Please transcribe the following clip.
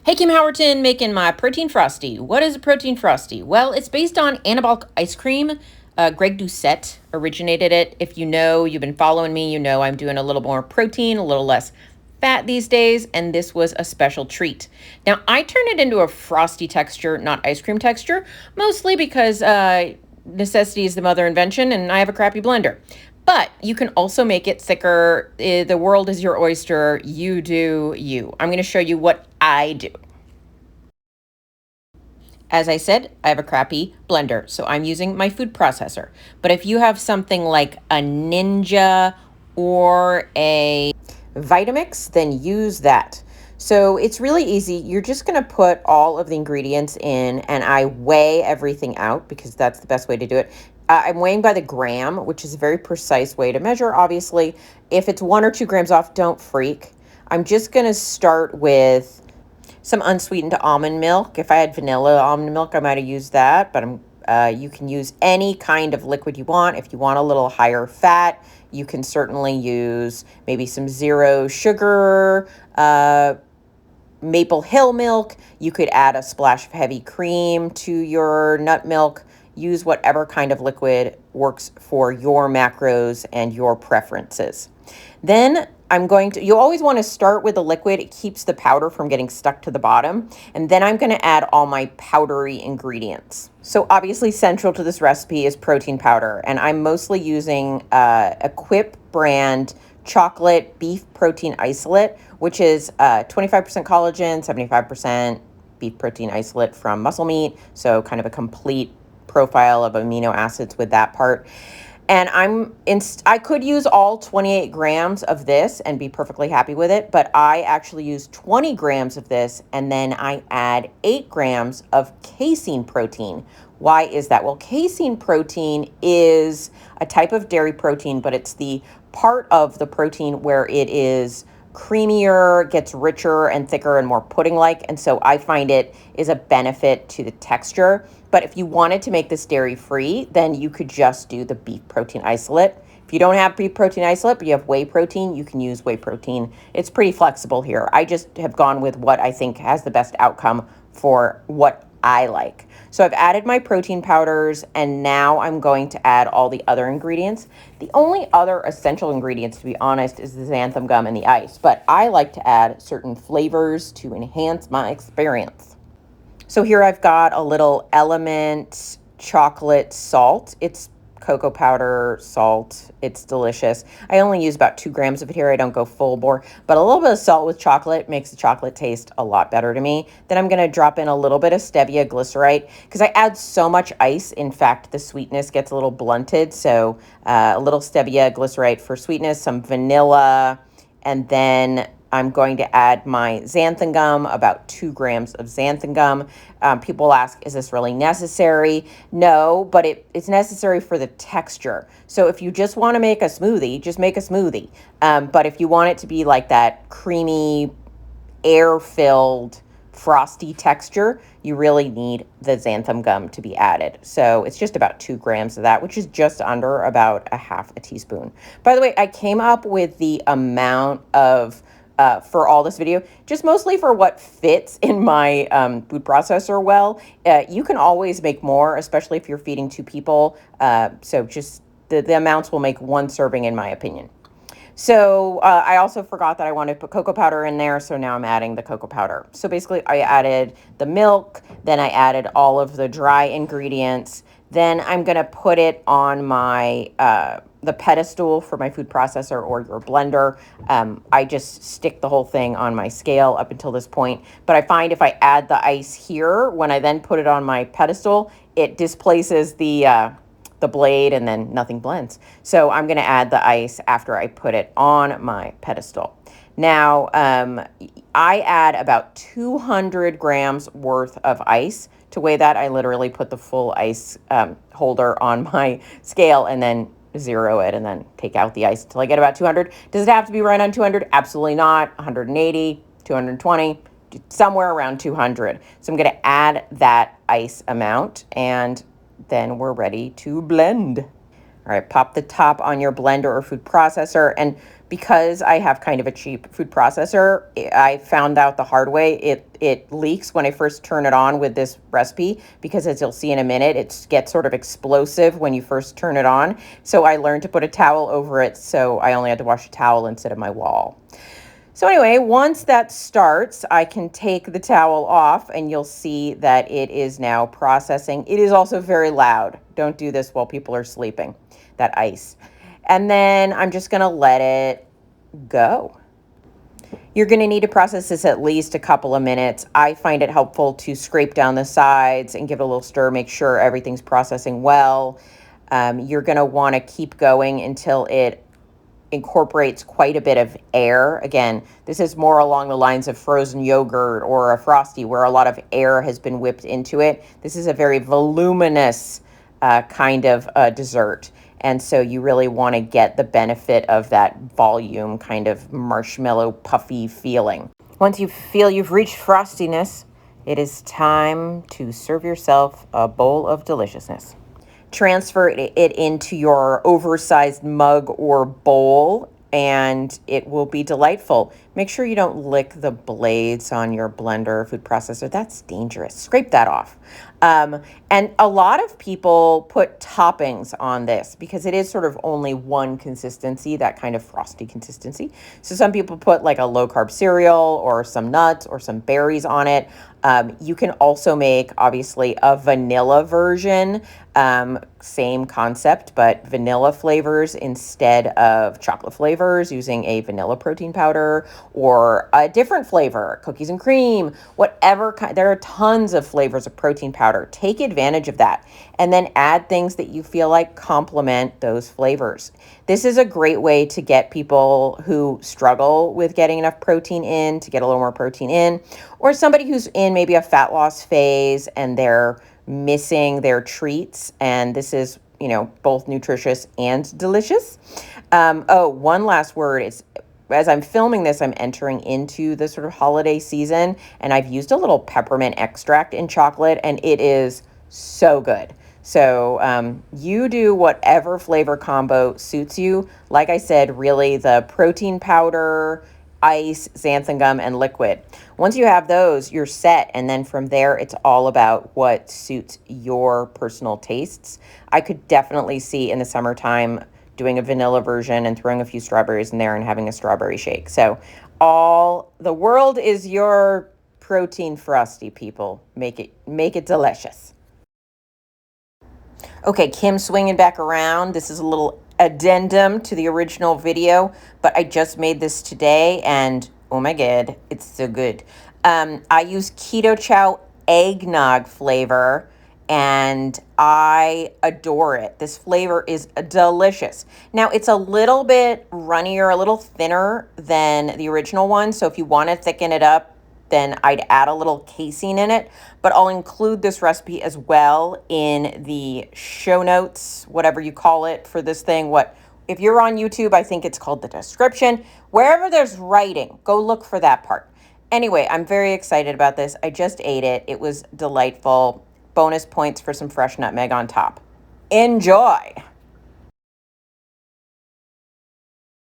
Hey, Kim Howerton making my protein frosty. What is a protein frosty? Well, it's based on anabolic ice cream. Greg Doucette originated it. If you know, you've been following me, you know I'm doing a little more protein, a little less fat these days, and this was a special treat. Now, I turned it into a frosty texture, not ice cream texture, mostly because necessity is the mother invention, and I have a crappy blender. But you can also make it thicker. The world is your oyster. You do you. I'm going to show you what I do. As I said, I have a crappy blender, so I'm using my food processor. But if you have something like a Ninja or a Vitamix, then use that. So it's really easy. You're just going to put all of the ingredients in, and I weigh everything out because that's the best way to do it. I'm weighing by the gram, which is a very precise way to measure, obviously. If it's 1 or 2 grams off, don't freak. I'm just going to start with some unsweetened almond milk. If I had vanilla almond milk, I might have used that, but you can use any kind of liquid you want. If you want a little higher fat, you can certainly use maybe some zero sugar, Maple Hill milk. You could add a splash of heavy cream to your nut milk. Use whatever kind of liquid works for your macros and your preferences. Then you always want to start with the liquid. It keeps the powder from getting stuck to the bottom. And then I'm going to add all my powdery ingredients. So obviously central to this recipe is protein powder. And I'm mostly using a Quip brand chocolate beef protein isolate, which is 25% collagen, 75% beef protein isolate from muscle meat. So kind of a complete profile of amino acids with that part. And I could use all 28 grams of this and be perfectly happy with it, but I actually use 20 grams of this, and then I add 8 grams of casein protein. Why is that? Well, casein protein is a type of dairy protein, but it's the part of the protein where it is creamier, gets richer and thicker and more pudding-like, and so I find it is a benefit to the texture. But if you wanted to make this dairy-free, then you could just do the beef protein isolate. If you don't have beef protein isolate, but you have whey protein, you can use whey protein. It's pretty flexible here. I just have gone with what I think has the best outcome for what I like. So I've added my protein powders, and now I'm going to add all the other ingredients. The only other essential ingredients, to be honest, is the xanthan gum and the ice, but I like to add certain flavors to enhance my experience. So here I've got a little LMNT chocolate salt. It's cocoa powder salt. It's delicious. I only use about 2 grams of it here. I don't go full bore, but a little bit of salt with chocolate makes the chocolate taste a lot better to me. Then I'm going to drop in a little bit of stevia glycerite because I add so much ice. In fact, the sweetness gets a little blunted. So a little stevia glycerite for sweetness, some vanilla, and then I'm going to add my xanthan gum, about 2 grams of xanthan gum. People ask, is this really necessary? No, but it's necessary for the texture. So if you just want to make a smoothie, just make a smoothie. But if you want it to be like that creamy, air-filled, frosty texture, you really need the xanthan gum to be added. So it's just about 2 grams of that, which is just under about a half a teaspoon. By the way, I came up with the amount of for all this video, just mostly for what fits in my food processor well. You can always make more, especially if you're feeding 2 people. So just the amounts will make 1 serving, in my opinion. So I also forgot that I wanted to put cocoa powder in there, so now I'm adding the cocoa powder. So basically I added the milk, then I added all of the dry ingredients. Then I'm going to put it on my the pedestal for my food processor or your blender. I just stick the whole thing on my scale up until this point. But I find if I add the ice here, when I then put it on my pedestal, it displaces the blade and then nothing blends. So I'm going to add the ice after I put it on my pedestal. Now, I add about 200 grams worth of ice. To weigh that, I literally put the full ice holder on my scale and then zero it and then take out the ice until I get about 200. Does it have to be right on 200? Absolutely not. 180, 220, somewhere around 200. So I'm going to add that ice amount, and then we're ready to blend. All right, pop the top on your blender or food processor. And because I have kind of a cheap food processor, I found out the hard way. It leaks when I first turn it on with this recipe because, as you'll see in a minute, it gets sort of explosive when you first turn it on. So I learned to put a towel over it, so I only had to wash a towel instead of my wall. So anyway, once that starts, I can take the towel off and you'll see that it is now processing. It is also very loud. Don't do this while people are sleeping, that ice. And then I'm just gonna let it go. You're gonna need to process this at least a couple of minutes. I find it helpful to scrape down the sides and give it a little stir, make sure everything's processing well. You're gonna wanna keep going until it incorporates quite a bit of air. Again, this is more along the lines of frozen yogurt or a Frosty where a lot of air has been whipped into it. This is a very voluminous kind of dessert. And so you really want to get the benefit of that volume, kind of marshmallow puffy feeling. Once you feel you've reached frostiness, it is time to serve yourself a bowl of deliciousness. Transfer it into your oversized mug or bowl, and it will be delightful. Make sure you don't lick the blades on your blender or food processor. That's dangerous. Scrape that off. And a lot of people put toppings on this because it is sort of only one consistency, that kind of frosty consistency. So some people put like a low carb cereal or some nuts or some berries on it. You can also make, obviously, a vanilla version, same concept, but vanilla flavors instead of chocolate flavors using a vanilla protein powder or a different flavor, cookies and cream, whatever kind. There are tons of flavors of protein powder. Take advantage of that and then add things that you feel like complement those flavors. This is a great way to get people who struggle with getting enough protein in to get a little more protein in, or somebody who's in maybe a fat loss phase and they're missing their treats. And this is, both nutritious and delicious. One last word is, as I'm filming this, I'm entering into the sort of holiday season, and I've used a little peppermint extract in chocolate, and it is so good. So you do whatever flavor combo suits you. Like I said, really the protein powder, ice, xanthan gum, and liquid. Once you have those, you're set. And then from there, it's all about what suits your personal tastes. I could definitely see in the summertime doing a vanilla version and throwing a few strawberries in there and having a strawberry shake. So the world is your protein frosty, people. Make it delicious. Okay, Kim swinging back around. This is a little addendum to the original video, but I just made this today and oh my God, it's so good. I use Keto Chow eggnog flavor and I adore it. This flavor is delicious. Now it's a little bit runnier, a little thinner than the original one. So if you want to thicken it up, then I'd add a little casein in it, but I'll include this recipe as well in the show notes, whatever you call it for this thing. If you're on YouTube, I think it's called the description. Wherever there's writing, go look for that part. Anyway, I'm very excited about this. I just ate it. It was delightful. Bonus points for some fresh nutmeg on top. Enjoy.